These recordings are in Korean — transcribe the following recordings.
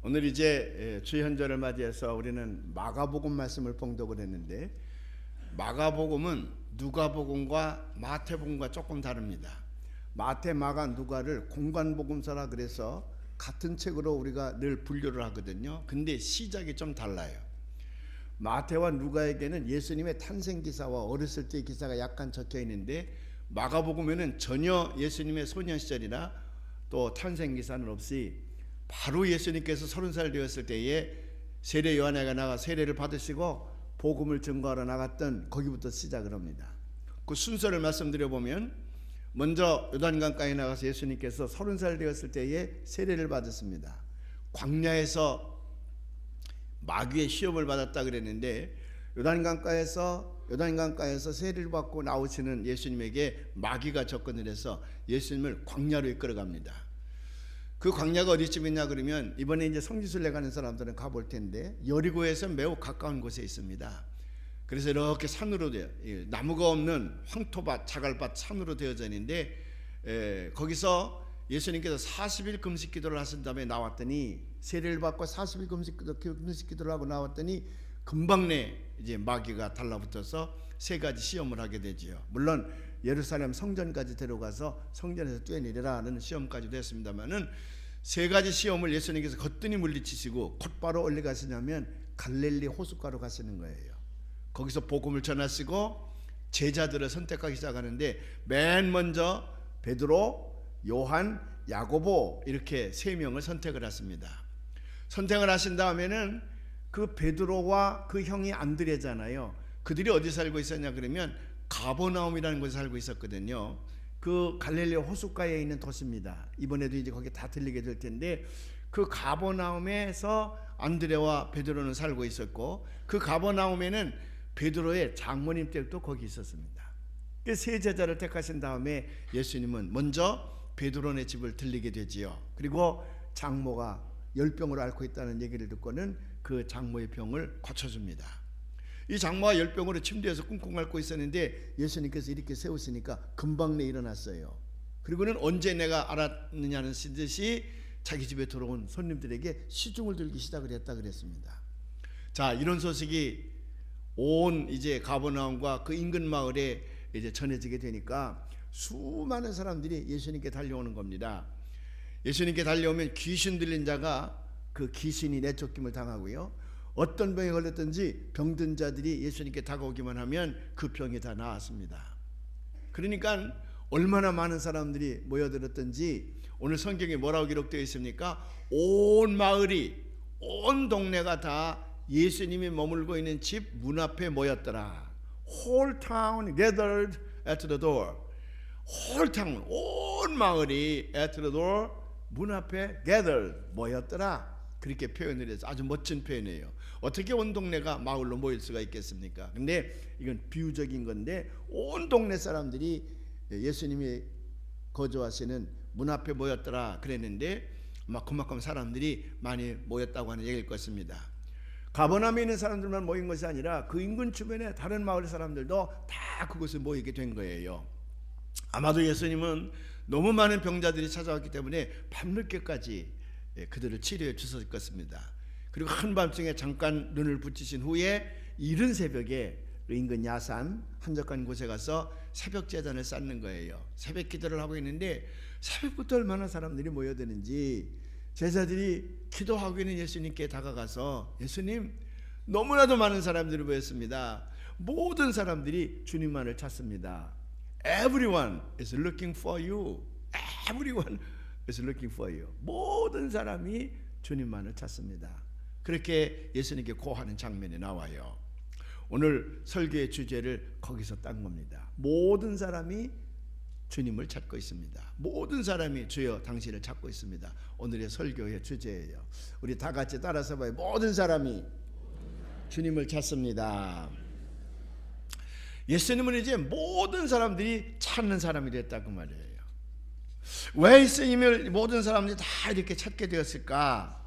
오늘 이제 주현절을 맞이해서 우리는 마가복음 말씀을 봉독을 했는데, 마가복음은 누가복음과 마태복음과 조금 다릅니다. 마태, 마가, 누가를 공관복음서라 그래서 같은 책으로 우리가 늘 분류를 하거든요. 근데 시작이 좀 달라요. 마태와 누가에게는 예수님의 탄생 기사와 어렸을 때의 기사가 약간 적혀 있는데, 마가복음에는 전혀 예수님의 소년 시절이나 또 탄생 기사는 없이 바로 예수님께서 30살 되었을 때에 세례 요한에게 나가 세례를 받으시고 복음을 증거하러 나갔던 거기부터 시작을 합니다. 그 순서를 말씀드려 보면, 먼저 요단강가에 나가서 예수님께서 30살 되었을 때에 세례를 받았습니다. 광야에서 마귀의 시험을 받았다 그랬는데, 요단강가에서 세례를 받고 나오시는 예수님에게 마귀가 접근을 해서 예수님을 광야로 이끌어갑니다. 그 광야가 어디쯤 있냐 그러면, 이번에 이제 성지순례 가는 사람들은 가볼 텐데 여리고에서 매우 가까운 곳에 있습니다. 그래서 이렇게 산으로 나무가 없는 황토밭, 자갈밭 산으로 되어져 있는데, 거기서 예수님께서 40일 금식 기도를 하신 다음에 나왔더니, 세례를 받고 40일 금식 기도를 하고 나왔더니 금방 내 이제 마귀가 달라붙어서 세 가지 시험을 하게 되지요. 물론 예루살렘 성전까지 데려가서 성전에서 뛰어내리라 하는 시험까지도 했습니다만은, 세 가지 시험을 예수님께서 거뜬히 물리치시고 곧바로 어디 가시냐면 갈릴리 호숫가로 가시는 거예요. 거기서 복음을 전하시고 제자들을 선택하기 시작하는데, 맨 먼저 베드로, 요한, 야고보 이렇게 세 명을 선택을 했습니다. 선택을 하신 다음에는 그 베드로와 그 형이 안드레잖아요. 그들이 어디 살고 있었냐 그러면 가버나움이라는 곳에 살고 있었거든요. 그 갈릴리 호숫가에 있는 도시입니다. 이번에도 이제 거기 다 들리게 될 텐데, 그 가버나움에서 안드레와 베드로는 살고 있었고, 그 가버나움에는 베드로의 장모님 댁도 거기 있었습니다. 그 세 제자를 택하신 다음에 예수님은 먼저 베드로네 집을 들리게 되지요. 그리고 장모가 열병으로 앓고 있다는 얘기를 듣고는 그 장모의 병을 고쳐줍니다. 이 장모가 열병으로 침대에서 꿍꿍 앓고 있었는데 예수님께서 이렇게 세우시니까 금방 내 일어났어요. 그리고는 언제 내가 알았느냐는 듯이 자기 집에 들어온 손님들에게 시중을 들기 시작을 했다 그랬습니다. 자, 이런 소식이 온 이제 가버나움과 그 인근 마을에 이제 전해지게 되니까 수많은 사람들이 예수님께 달려오는 겁니다. 예수님께 달려오면 귀신 들린 자가 그 귀신이 내쫓김을 당하고요, 어떤 병에 걸렸든지 병든 자들이 예수님께 다가오기만 하면 그 병이 다 나았습니다. 그러니까 얼마나 많은 사람들이 모여들었던지 오늘 성경에 뭐라고 기록되어 있습니까? 온 마을이, 온 동네가 다 예수님이 머물고 있는 집 문 앞에 모였더라. Whole town gathered at the door. Whole town, 온 마을이 at the door, 문 앞에 gathered, 모였더라. 그렇게 표현을 해서 아주 멋진 표현이에요. 어떻게 온 동네가 마을로 모일 수가 있겠습니까? 근데 이건 비유적인 건데, 온 동네 사람들이 예수님이 거주하시는 문 앞에 모였더라 그랬는데, 막 그만큼 사람들이 많이 모였다고 하는 얘기일 것입니다. 가버나움에 있는 사람들만 모인 것이 아니라 그 인근 주변의 다른 마을 사람들도 다 그곳에 모이게 된 거예요. 아마도 예수님은 너무 많은 병자들이 찾아왔기 때문에 밤늦게까지 그들을 치료해 주셨을 것입니다. 그리고 한밤중에 잠깐 눈을 붙이신 후에 이른 새벽에 인근 야산 한적한 곳에 가서 새벽 제단을 쌓는 거예요. 새벽 기도를 하고 있는데 새벽부터 얼마나 사람들이 모여드는지, 제자들이 기도하고 있는 예수님께 다가가서, 예수님, 너무나도 많은 사람들이 모였습니다. 모든 사람들이 주님만을 찾습니다. Everyone is looking for you. Everyone is looking for you. 모든 사람이 주님만을 찾습니다. 그렇게 예수님께 고하는 장면이 나와요. 오늘 설교의 주제를 거기서 딴 겁니다. 모든 사람이 주님을 찾고 있습니다. 모든 사람이 주여 당신을 찾고 있습니다. 오늘의 설교의 주제예요. 우리 다 같이 따라서 봐요. 모든 사람이 주님을 찾습니다. 예수님은 이제 모든 사람들이 찾는 사람이 됐다 그 말이에요. 왜 예수님을 모든 사람들이 다 이렇게 찾게 되었을까?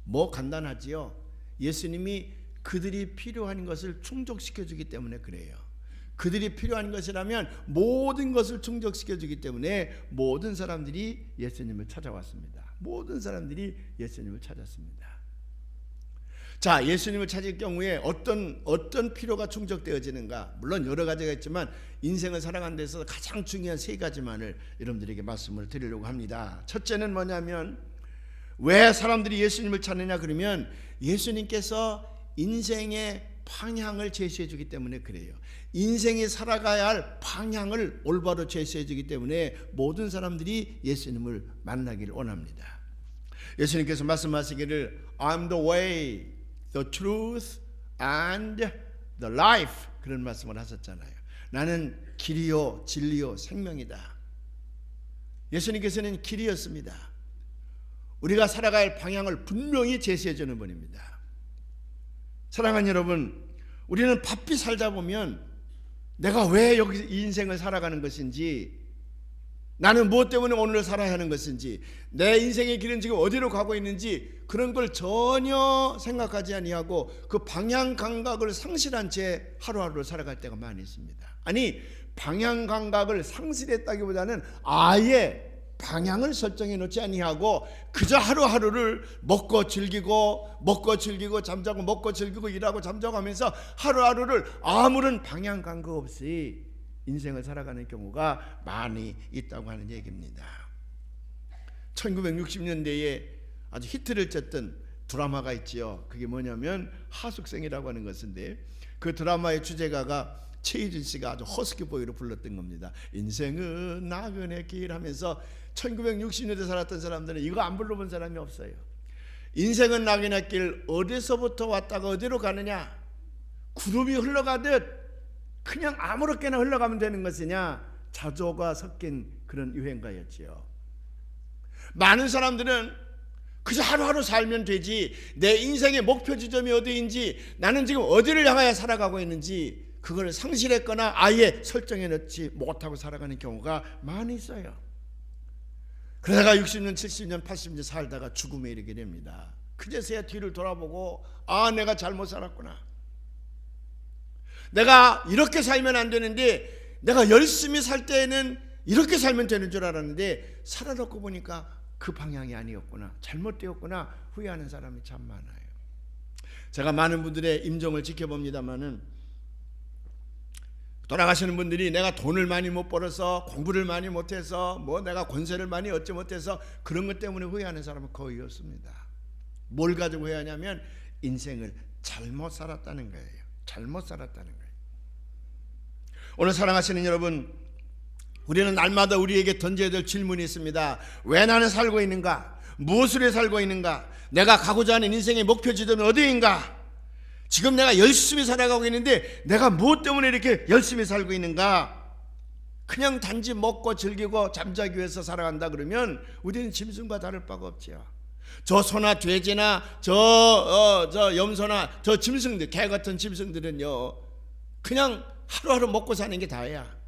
뭐 간단하지요. 예수님이 그들이 필요한 것을 충족시켜 주기 때문에 그래요. 그들이 필요한 것이라면 모든 것을 충족시켜 주기 때문에 모든 사람들이 예수님을 찾아왔습니다. 모든 사람들이 예수님을 찾았습니다. 자, 예수님을 찾을 경우에 어떤 필요가 충족되어지는가? 물론 여러 가지가 있지만 인생을 살아가는 데 있어서 가장 중요한 세 가지만을 여러분들에게 말씀을 드리려고 합니다. 첫째는 뭐냐면, 왜 사람들이 예수님을 찾느냐 그러면 예수님께서 인생의 방향을 제시해 주기 때문에 그래요. 인생이 살아가야 할 방향을 올바로 제시해 주기 때문에 모든 사람들이 예수님을 만나기를 원합니다. 예수님께서 말씀하시기를 I'm the way, the truth and the life, 그런 말씀을 하셨잖아요. 나는 길이요 진리요 생명이다. 예수님께서는 길이었습니다. 우리가 살아갈 방향을 분명히 제시해 주는 분입니다. 사랑하는 여러분, 우리는 바삐 살다 보면 내가 왜 여기 이 인생을 살아가는 것인지, 나는 무엇 때문에 오늘을 살아야 하는 것인지, 내 인생의 길은 지금 어디로 가고 있는지 그런 걸 전혀 생각하지 아니하고 그 방향 감각을 상실한 채 하루하루를 살아갈 때가 많이 있습니다. 아니, 방향 감각을 상실했다기보다는 아예 방향을 설정해 놓지 아니하고 그저 하루하루를 먹고 즐기고 잠자고 먹고 즐기고 일하고 잠자고 하면서 하루하루를 아무런 방향 감각 없이 인생을 살아가는 경우가 많이 있다고 하는 얘기입니다. 1960년대에 아주 히트를 쳤던 드라마가 있지요. 그게 뭐냐면 하숙생이라고 하는 것인데, 그 드라마의 주제가가 최희준 씨가 아주 허스키 보이로 불렀던 겁니다. 인생은 나그네 길 하면서 1960년대 살았던 사람들은 이거 안 불러본 사람이 없어요. 인생은 나그네 길, 어디서부터 왔다가 어디로 가느냐, 구름이 흘러가듯 그냥 아무렇게나 흘러가면 되는 것이냐, 자조가 섞인 그런 유행가였지요. 많은 사람들은 그저 하루하루 살면 되지, 내 인생의 목표 지점이 어디인지, 나는 지금 어디를 향하여 살아가고 있는지 그걸 상실했거나 아예 설정해 놓지 못하고 살아가는 경우가 많이 있어요. 그러다가 60년, 70년, 80년 살다가 죽음에 이르게 됩니다. 그제서야 뒤를 돌아보고, 아, 내가 잘못 살았구나. 내가 이렇게 살면 안 되는데, 내가 열심히 살 때에는 이렇게 살면 되는 줄 알았는데 살아놓고 보니까 그 방향이 아니었구나, 잘못되었구나 후회하는 사람이 참 많아요. 제가 많은 분들의 임종을 지켜봅니다마는 돌아가시는 분들이 내가 돈을 많이 못 벌어서, 공부를 많이 못해서, 뭐 내가 권세를 많이 얻지 못해서 그런 것 때문에 후회하는 사람은 거의 없습니다. 뭘 가지고 후회하냐면 인생을 잘못 살았다는 거예요. 잘못 살았다는 거예요. 오늘 사랑하시는 여러분, 우리는 날마다 우리에게 던져야 될 질문이 있습니다. 왜 나는 살고 있는가? 무엇을 위해 살고 있는가? 내가 가고자 하는 인생의 목표 지점은 어디인가? 지금 내가 열심히 살아가고 있는데 내가 무엇 때문에 이렇게 열심히 살고 있는가? 그냥 단지 먹고 즐기고 잠자기 위해서 살아간다 그러면 우리는 짐승과 다를 바가 없지요. 저 소나 돼지나 저 염소나 저 짐승들, 개 같은 짐승들은요, 그냥 하루하루 먹고 사는 게 다야.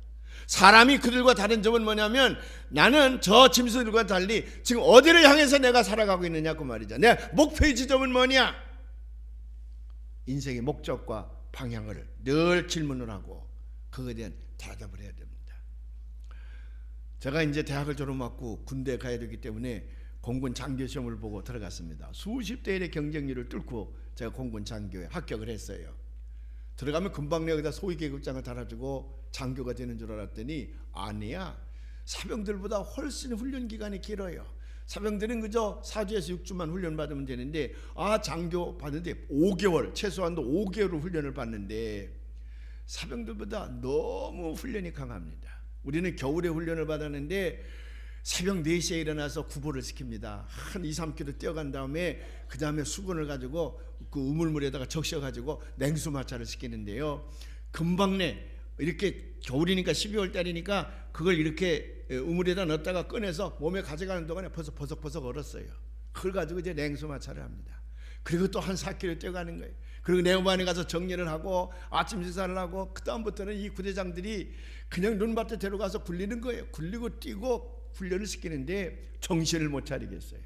사람이 그들과 다른 점은 뭐냐면, 나는 저 짐승들과 달리 지금 어디를 향해서 내가 살아가고 있느냐고 말이죠. 내 목표의 지점은 뭐냐? 인생의 목적과 방향을 늘 질문을 하고 그거에 대한 대답을 해야 됩니다. 제가 이제 대학을 졸업하고 군대에 가야 되기 때문에 공군 장교 시험을 보고 들어갔습니다. 수십 대 1의 경쟁률을 뚫고 제가 공군 장교에 합격을 했어요. 들어가면 금방 내가 소위 계급장을 달아주고 장교가 되는 줄 알았더니 아니야. 사병들보다 훨씬 훈련 기간이 길어요. 사병들은 그저 4주에서 6주만 훈련 받으면 되는데, 장교 받는데 5개월, 최소한도 5개월 훈련을 받는데 사병들보다 너무 훈련이 강합니다. 우리는 겨울에 훈련을 받았는데 새벽 4시에 일어나서 구보를 시킵니다. 한 2, 3km 뛰어간 다음에 그 다음에 수건을 가지고 그 우물물에다가 적셔가지고 냉수 마찰을 시키는데요, 금방 이렇게 겨울이니까 12월 달이니까 그걸 이렇게 우물에다 넣었다가 꺼내서 몸에 가져가는 동안에 벌써 버석버석 얼었어요. 그걸 가지고 이제 냉수 마찰을 합니다. 그리고 또 한 4km 뛰어가는 거예요. 그리고 내후반에 가서 정리를 하고 아침 식사를 하고 그 다음부터는 이 부대장들이 그냥 눈밭에 데려가서 굴리는 거예요. 굴리고 뛰고 훈련을 시키는데 정신을 못 차리겠어요.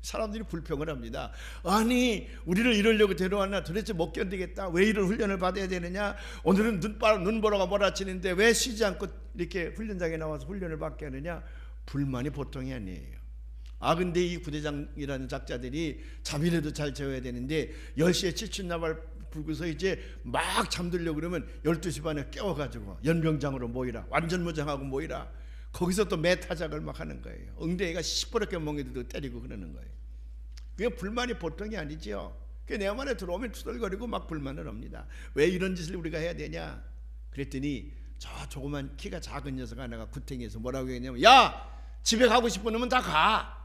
사람들이 불평을 합니다. 아니, 우리를 이러려고 데려왔나? 도대체 못 견디겠다. 왜 이런 훈련을 받아야 되느냐? 오늘은 눈보라가 몰아치는데 왜 쉬지 않고 이렇게 훈련장에 나와서 훈련을 받게 하느냐? 불만이 보통이 아니에요. 근데 이 부대장이라는 작자들이 잠이라도 잘 재워야 되는데 10시에 칠춘나발 불고서 이제 막 잠들려고 그러면 12시 반에 깨워가지고 연병장으로 모이라, 완전 무장하고 모이라. 거기서 또 매타작을 막 하는 거예요. 응대가 시퍼렇게 멍에도 때리고 그러는 거예요. 그게 불만이 보통이 아니죠. 내 말에 들어오면 투덜거리고 막 불만을 합니다. 왜 이런 짓을 우리가 해야 되냐? 그랬더니 저 조그만 키가 작은 녀석 하나가 구탱이에서 뭐라고 했냐면, 야, 집에 가고 싶은 놈은 다 가.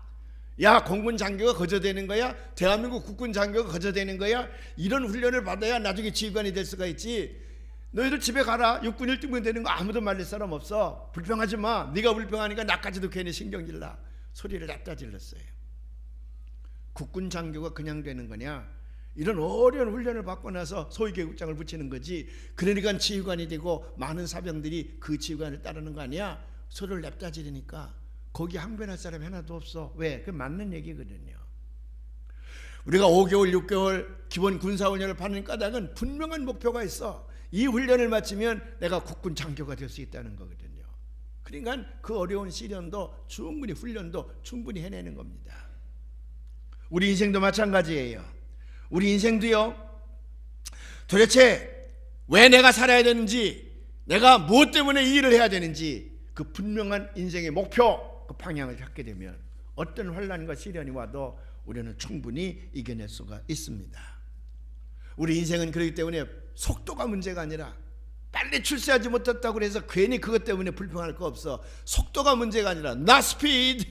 야, 공군 장교가 거저되는 거야? 대한민국 국군 장교가 거저되는 거야? 이런 훈련을 받아야 나중에 지휘관이 될 수가 있지. 너희들 집에 가라. 육군 1등분 되는 거 아무도 말릴 사람 없어. 불평하지 마. 네가 불평하니까 나까지도 괜히 신경질나. 소리를 냅다 질렀어요. 국군 장교가 그냥 되는 거냐? 이런 어려운 훈련을 받고 나서 소위계급장을 붙이는 거지. 그러니까 지휘관이 되고 많은 사병들이 그 지휘관을 따르는 거 아니야? 소리를 냅다 지르니까 거기 항변할 사람이 하나도 없어. 왜? 그게 맞는 얘기거든요. 우리가 5개월 6개월 기본 군사훈련을 받는 까닭은 분명한 목표가 있어. 이 훈련을 마치면 내가 국군 장교가 될 수 있다는 거거든요. 그러니까 그 어려운 시련도 충분히, 훈련도 충분히 해내는 겁니다. 우리 인생도 마찬가지예요. 우리 인생도요, 도대체 왜 내가 살아야 되는지, 내가 무엇 때문에 이 일을 해야 되는지 그 분명한 인생의 목표, 그 방향을 찾게 되면 어떤 환난과 시련이 와도 우리는 충분히 이겨낼 수가 있습니다. 우리 인생은 그렇기 때문에 속도가 문제가 아니라, 빨리 출세하지 못했다고 해서 괜히 그것 때문에 불평할 거 없어. 속도가 문제가 아니라 not speed,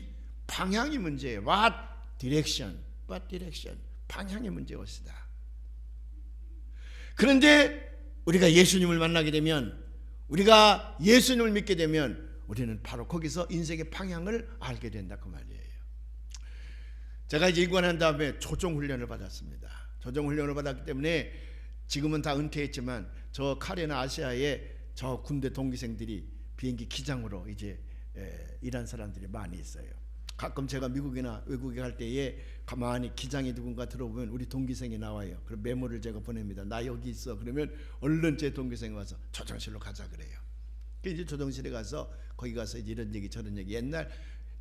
방향이 문제예요. What direction, what direction, 방향의 문제였다. 그런데 우리가 예수님을 만나게 되면, 우리가 예수님을 믿게 되면 우리는 바로 거기서 인생의 방향을 알게 된다, 그 말이에요. 제가 이제 입관한 다음에 조종훈련을 받았습니다. 조종훈련을 받았기 때문에 지금은 다 은퇴했지만 저 카레나 아시아에 저 군대 동기생들이 비행기 기장으로 이제 일한 사람들이 많이 있어요. 가끔 제가 미국이나 외국에 갈 때에 가만히 기장이 누군가 들어보면 우리 동기생이 나와요. 그럼 메모를 제가 보냅니다. 나 여기 있어. 그러면 얼른 제 동기생이 와서 조정실로 가자 그래요. 이제 조정실에 가서 거기 가서 이제 이런 얘기 저런 얘기, 옛날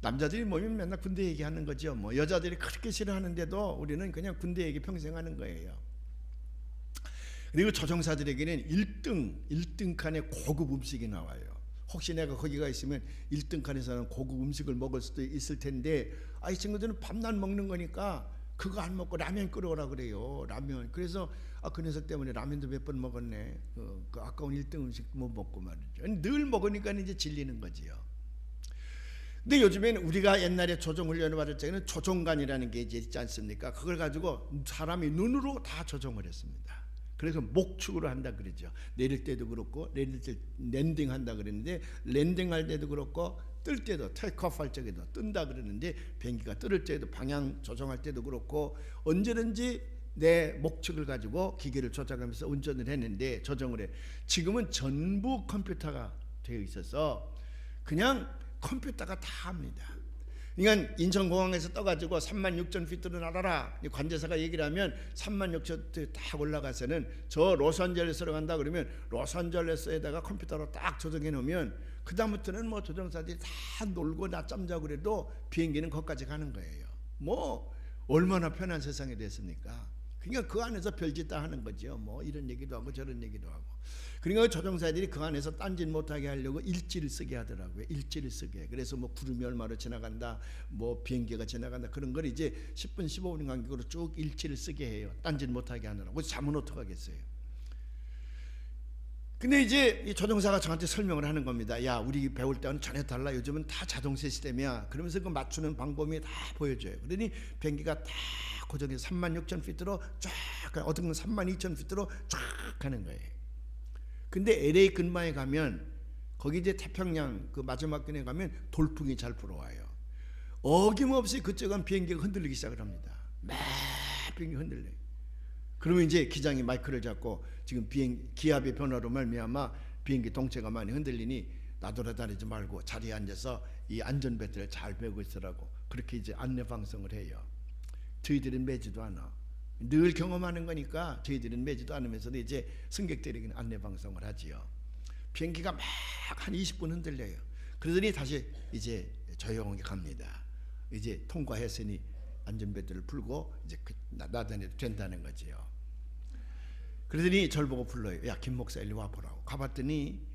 남자들이 모이면 맨날 군대 얘기하는 거죠. 뭐 여자들이 그렇게 싫어하는데도 우리는 그냥 군대 얘기 평생 하는 거예요. 그리고 조종사들에게는 1등 칸의 고급 음식이 나와요. 혹시 내가 거기가 있으면 1등 칸에서는 고급 음식을 먹을 수도 있을 텐데, 이 친구들은 밤낮 먹는 거니까 그거 안 먹고 라면 끓여오라 그래요. 라면. 그래서 그 녀석 때문에 라면도 몇 번 먹었네. 그 아까운 1등 음식 못 먹고 말이죠. 늘 먹으니까 이제 질리는 거지요. 근데 요즘에는 우리가 옛날에 조종훈련을 받을 때는 조종관이라는 게 이제 있지 않습니까? 그걸 가지고 사람이 눈으로 다 조종을 했습니다. 그래서 목축으로 한다 그러죠. 내릴 때도 그렇고, 내릴 때 랜딩 한다 그랬는데, 랜딩할 때도 그렇고, 뜰 때도, 테이크오프 할 적에도 뜬다 그러는데, 비행기가 뜨를 때도 방향 조정할 때도 그렇고, 언제든지 내 목축을 가지고 기계를 조작하면서 운전을 했는데, 조정을 해. 지금은 전부 컴퓨터가 되어 있어서 그냥 컴퓨터가 다 합니다. 그러니까 인천공항에서 떠가지고 36,000피트로 날아라, 관제사가 얘기를 하면 36,000피트 딱 올라가서는 저 로스앤젤레스로 간다 그러면 로스앤젤레스에다가 컴퓨터로 딱 조정해 놓으면 그 다음부터는 뭐 조종사들이 다 놀고 낮잠 자고 그래도 비행기는 거기까지 가는 거예요. 뭐 얼마나 편한 세상이 됐습니까? 그러니까 그 안에서 별짓 다 하는 거죠. 뭐 이런 얘기도 하고 저런 얘기도 하고. 그러니까 조종사들이 그 안에서 딴짓 못하게 하려고 일지를 쓰게 하더라고요. 일지를 쓰게. 그래서 뭐 구름이 얼마로 지나간다, 뭐 비행기가 지나간다, 그런 걸 이제 10분 15분 간격으로 쭉 일지를 쓰게 해요. 딴짓 못하게 하느라고. 잠은 어떡하겠어요. 근데 이제 이 조종사가 저한테 설명을 하는 겁니다. 야, 우리 배울 때는 전혀 달라. 요즘은 다 자동 시스템이야. 그러면서 그 맞추는 방법이 다 보여줘요. 그러니 비행기가 다 고정해서 36,000피트로 쫙, 어떤 건 32,000피트로 쫙 가는 거예요. 근데 LA 근방에 가면, 거기 이제 태평양 그 마지막 근에 가면 돌풍이 잘 불어와요. 어김없이 그쪽은 비행기가 흔들리기 시작을 합니다. 막 비행기 흔들려요. 그러면 이제 기장이 마이크를 잡고, 지금 기압의 변화로 말미암아 비행기 동체가 많이 흔들리니 나돌아다니지 말고 자리에 앉아서 이 안전벨트를 잘 매고 있으라고, 그렇게 이제 안내 방송을 해요. 저희들은 매지도 않아. 늘 경험하는 거니까 저희들은 매지도 않으면서도 이제 승객들에게는 안내 방송을 하지요. 비행기가 막 한 20분 흔들려요. 그러더니 다시 이제 조용히 갑니다. 이제 통과했으니 안전벨트를 풀고 이제 나다녀도 된다는 거지요. 그러더니 저를 보고 불러요. 야, 김 목사 일리 와보라고. 가봤더니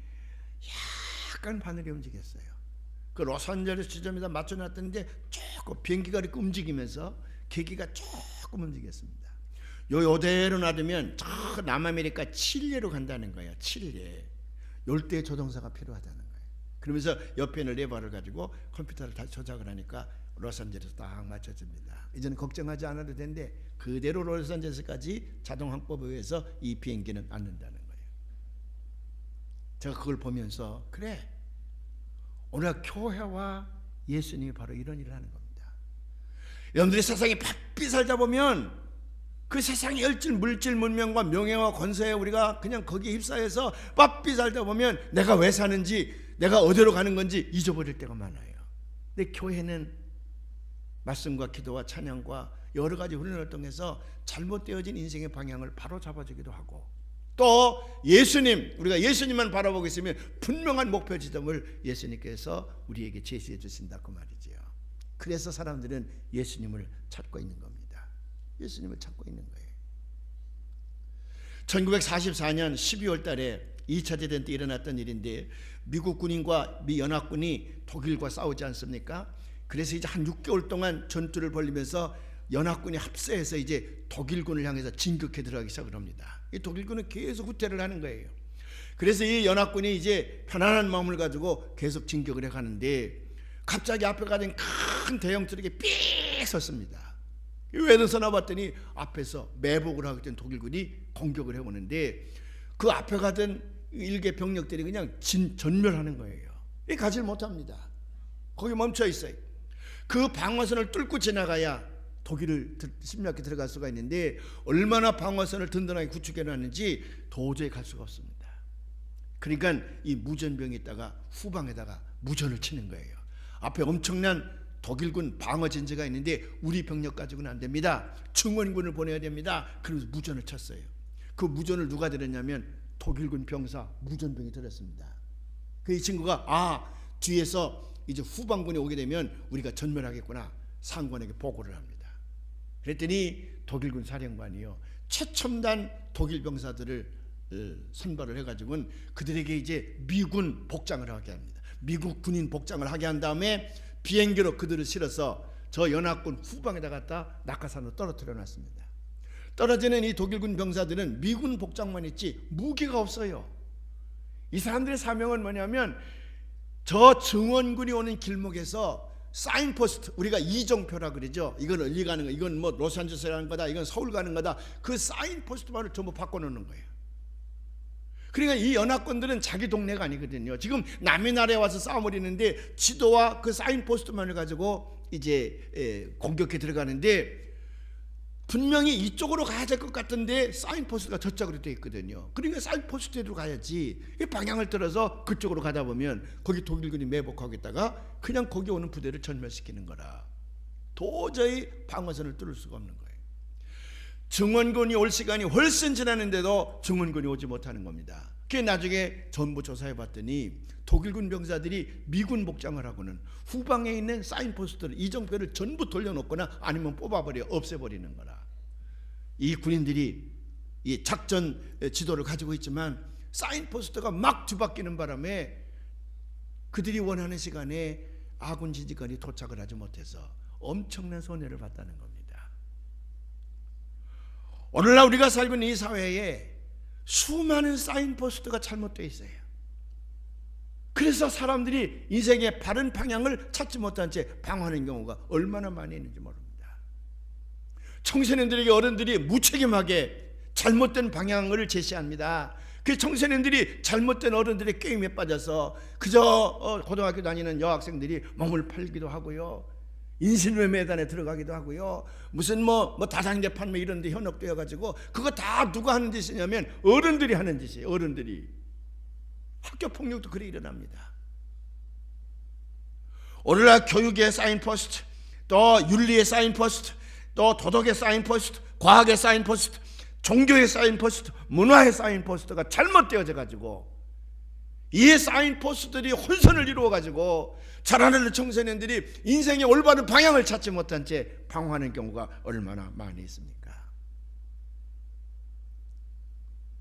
약간 바늘이 움직였어요. 그 로스앤젤레스 지점에다 맞춰놨던데 조금 비행기가 이렇게 움직이면서 계기가 조금 움직였습니다. 요대로 놔두면 저 남아메리카 칠레로 간다는 거예요. 칠레. 열대 조종사가 필요하다는 거예요. 그러면서 옆에 있는 레버를 가지고 컴퓨터를 다시 조작을 하니까 로스앤젤레스 딱 맞춰집니다. 이제는 걱정하지 않아도 되는데 그대로 로스앤젤레스까지 자동 항법에 의해서 이 비행기는 앉는다는 거예요. 제가 그걸 보면서 그래, 오늘 교회와 예수님이 바로 이런 일을 하는 겁니다. 여러분들이 세상에 바삐 살다 보면 그 세상의 열질, 물질, 문명과 명예와 권세에 우리가 그냥 거기에 휩싸여서 바삐 살다 보면 내가 왜 사는지, 내가 어디로 가는 건지 잊어버릴 때가 많아요. 근데 교회는 말씀과 기도와 찬양과 여러 가지 훈련을 통해서 잘못되어진 인생의 방향을 바로 잡아주기도 하고, 또 예수님, 우리가 예수님만 바라보고 있으면 분명한 목표 지점을 예수님께서 우리에게 제시해 주신다 그 말이지요. 그래서 사람들은 예수님을 찾고 있는 겁니다. 예수님을 찾고 있는 거예요. 1944년 12월 달에 2차 대전 때 일어났던 일인데, 미국 군인과 미 연합군이 독일과 싸우지 않습니까? 그래서 이제 한 6개월 동안 전투를 벌이면서 연합군이 합세해서 이제 독일군을 향해서 진격해 들어가기 시작을 합니다. 이 독일군은 계속 후퇴를 하는 거예요. 그래서 이 연합군이 이제 편안한 마음을 가지고 계속 진격을 해 가는데, 갑자기 앞에 가던 큰 대형 트럭이 삑 섰습니다. 왜 서나 봤더니 앞에서 매복을 하고 있던 독일군이 공격을 해오는데, 그 앞에 가던 일개 병력들이 그냥 전멸하는 거예요. 가지를 못합니다. 거기 멈춰 있어요. 그 방어선을 뚫고 지나가야 독일을 침략해 들어갈 수가 있는데, 얼마나 방어선을 든든하게 구축해 놨는지 도저히 갈 수가 없습니다. 그러니까 이 무전병이 있다가 후방에다가 무전을 치는 거예요. 앞에 엄청난 독일군 방어 진지가 있는데 우리 병력 가지고는 안 됩니다. 증원군을 보내야 됩니다. 그래서 무전을 쳤어요. 그 무전을 누가 들었냐면 독일군 병사 무전병이 들었습니다. 그 이 친구가 뒤에서 이제 후방군이 오게 되면 우리가 전멸하겠구나, 상관에게 보고를 합니다. 그랬더니 독일군 사령관이요, 최첨단 독일 병사들을 선발을 해가지고는 그들에게 이제 미군 복장을 하게 합니다. 미국 군인 복장을 하게 한 다음에 비행기로 그들을 실어서 저 연합군 후방에다 갖다 낙하산으로 떨어뜨려 놨습니다. 떨어지는 이 독일군 병사들은 미군 복장만 있지 무기가 없어요. 이 사람들의 사명은 뭐냐면, 저 증원군이 오는 길목에서 사인포스트, 우리가 이정표라 그러죠. 이건 어디 가는 거, 이건 뭐 로스앤젤레스 가는 거다, 이건 서울 가는 거다, 그 사인포스트만을 전부 바꿔놓는 거예요. 그러니까 이 연합군들은 자기 동네가 아니거든요. 지금 남의 나라에 와서 싸움을 했는데 지도와 그 사인포스트만을 가지고 이제 공격해 들어가는데, 분명히 이쪽으로 가야 될 것 같은데 사인포스트가 저쪽으로 되어 있거든요. 그러니까 사인포스트로 가야지. 이 방향을 틀어서 그쪽으로 가다 보면 거기 독일군이 매복하고 있다가 그냥 거기 오는 부대를 전멸시키는 거라. 도저히 방어선을 뚫을 수가 없는 거예요. 증원군이 올 시간이 훨씬 지났는데도 증원군이 오지 못하는 겁니다. 그게 나중에 전부 조사해 봤더니 독일군 병사들이 미군 복장을 하고는 후방에 있는 사인포스트를, 이정표를 전부 돌려놓거나 아니면 뽑아버려 없애버리는 거라. 이 군인들이 이 작전 지도를 가지고 있지만 사인포스트가 막 뒤바뀌는 바람에 그들이 원하는 시간에 아군 지휘관이 도착을 하지 못해서 엄청난 손해를 봤다는 겁니다. 오늘날 우리가 살고 있는 이 사회에 수많은 사인포스트가 잘못되어 있어요. 그래서 사람들이 인생의 바른 방향을 찾지 못한 채 방황하는 경우가 얼마나 많이 있는지 모릅니다. 청소년들에게 어른들이 무책임하게 잘못된 방향을 제시합니다. 그 청소년들이 잘못된 어른들의 게임에 빠져서 그저 고등학교 다니는 여학생들이 몸을 팔기도 하고요, 인신매매단에 들어가기도 하고요, 무슨 뭐 다산계 판매 이런 데 현혹되어 가지고, 그거 다 누가 하는 짓이냐면 어른들이 하는 짓이에요. 어른들이. 학교 폭력도 그래 일어납니다. 오늘날 교육의 사인포스트, 또 윤리의 사인포스트, 또 도덕의 사인포스트, 과학의 사인포스트, 종교의 사인포스트, 문화의 사인포스트가 잘못되어져 가지고 이 사인포스들이 혼선을 이루어가지고 자라나는 청소년들이 인생의 올바른 방향을 찾지 못한 채 방황하는 경우가 얼마나 많이 있습니까?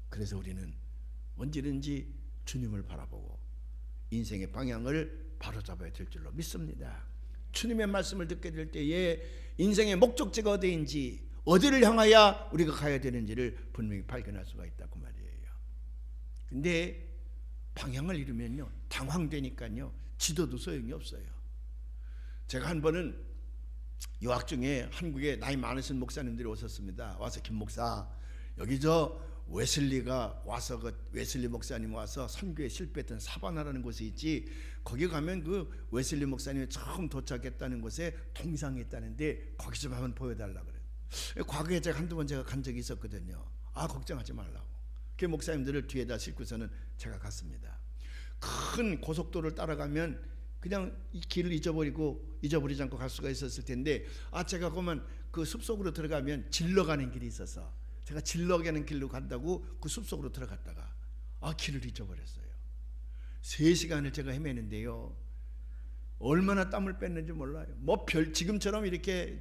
그래서 우리는 언제든지 주님을 바라보고 인생의 방향을 바로잡아야 될 줄로 믿습니다. 주님의 말씀을 듣게 될 때에 인생의 목적지가 어디인지, 어디를 향하여 우리가 가야 되는지를 분명히 발견할 수가 있다고 말이에요. 근데 방향을 잃으면요, 당황되니까요, 지도도 소용이 없어요. 제가 한 번은 유학 중에 한국에 나이 많으신 목사님들이 오셨습니다. 와서 김 목사, 여기 저 웨슬리가 와서, 그 웨슬리 목사님 와서 선교에 실패했던 사바나라는 곳이 있지, 거기 가면 그 웨슬리 목사님이 처음 도착했다는 곳에 동상이 있다는데 거기 좀 한번 보여달라 그래요. 과거에 제가 한두 번 제가 간 적이 있었거든요. 걱정하지 말라고. 그 목사님들을 뒤에다 싣고서는 제가 갔습니다. 큰 고속도로를 따라가면 그냥 이 길을 잊어버리지 않고 갈 수가 있었을 텐데, 제가 그러면 그 숲속으로 들어가면 질러가는 길이 있어서 제가 질러가는 길로 간다고 그 숲속으로 들어갔다가 길을 잊어버렸어요. 3시간을 제가 헤매는데요, 얼마나 땀을 뺐는지 몰라요. 지금처럼 이렇게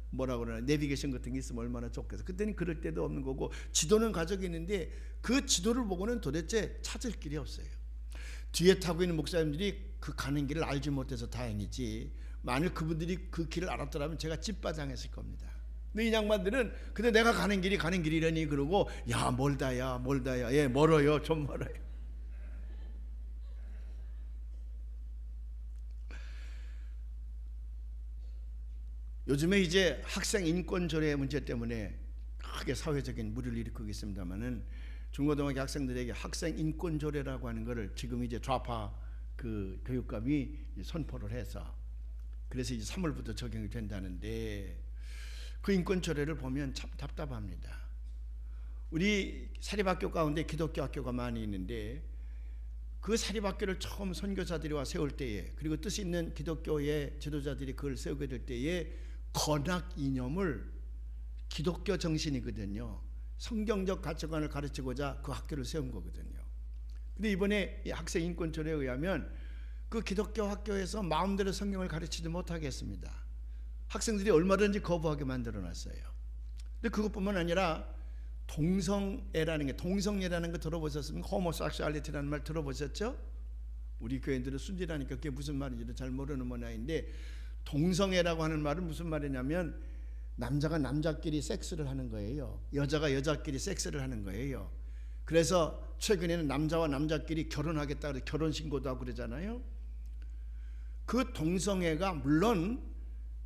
뭐라 그러나 내비게이션 같은 게 있으면 얼마나 좋겠어. 그때는 그럴 때도 없는 거고, 지도는 가지고 있는데 그 지도를 보고는 도대체 찾을 길이 없어요. 뒤에 타고 있는 목사님들이 그 가는 길을 알지 못해서 다행이지, 만일 그분들이 그 길을 알았더라면 제가 찐빠당했을 겁니다. 근데 이 양반들은 근데 내가 가는 길이라니 그러고, 야 멀다야, 예 멀어요, 좀 멀어요. 요즘에 이제 학생 인권 조례 문제 때문에 크게 사회적인 물의를 일으키고 있습니다만은, 중고등학교 학생들에게 학생 인권 조례라고 하는 것을 지금 이제 좌파 그 교육감이 선포를 해서, 그래서 이제 3월부터 적용이 된다는데, 그 인권 조례를 보면 참 답답합니다. 우리 사립학교 가운데 기독교 학교가 많이 있는데, 그 사립학교를 처음 선교사들이 와 세울 때에, 그리고 뜻 있는 기독교의 지도자들이 그걸 세우게 될 때에 건학 이념을, 기독교 정신이거든요, 성경적 가치관을 가르치고자 그 학교를 세운 거거든요. 근데 이번에 이 학생 인권 조례에 의하면 그 기독교 학교에서 마음대로 성경을 가르치지 못하게 했습니다. 학생들이 얼마든지 거부하게 만들어 놨어요. 근데 그것뿐만 아니라 동성애라는 거 들어보셨습니까? 호모섹슈얼리티라는 말 들어보셨죠? 우리 교인들은 순진하니까 그게 무슨 말인지도 잘 모르는 모양인데, 동성애라고 하는 말은 무슨 말이냐면 남자가 남자끼리 섹스를 하는 거예요. 여자가 여자끼리 섹스를 하는 거예요. 그래서 최근에는 남자와 남자끼리 결혼하겠다 그래서 결혼신고도 하고 그러잖아요. 그 동성애가 물론